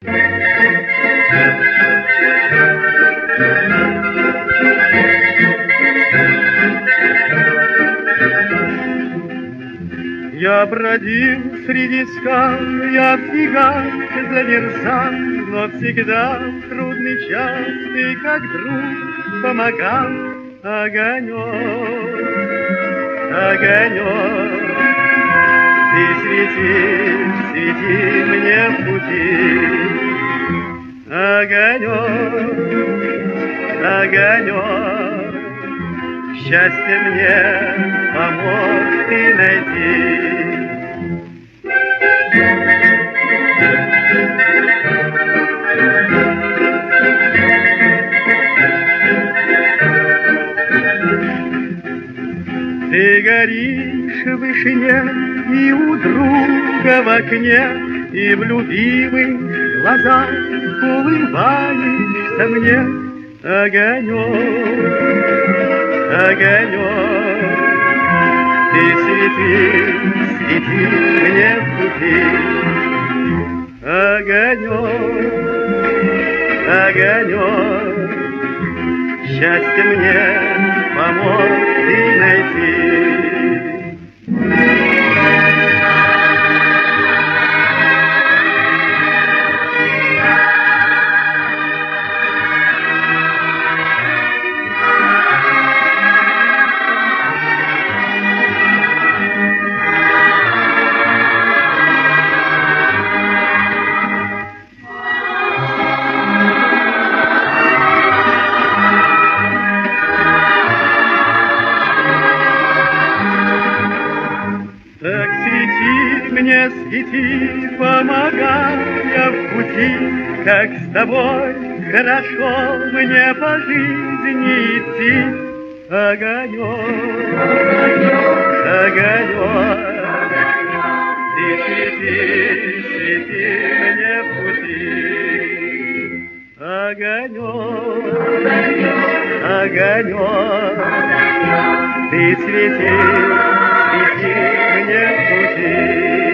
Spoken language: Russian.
Я бродил среди скал, я в снегах замерзал, но всегда в трудный час ты, как друг, помогал. Огонек, огонек, ты светишь, свети мне в пути. Огонек, огонек, счастье мне помог ты найти. Ты горишь в вышине и у друга в окне, и в любимых глазах улыбаешься мне. Огонек, огонек, ты свети, свети мне в пути. Огонек, огонек, счастье мне помог ты найти. Так свети мне, свети, помогая в пути, как с тобой хорошо мне по жизни идти. Огонек, огонек, ты свети, свети мне в пути. Огонек, огонек, ты свети, свети мне в пути.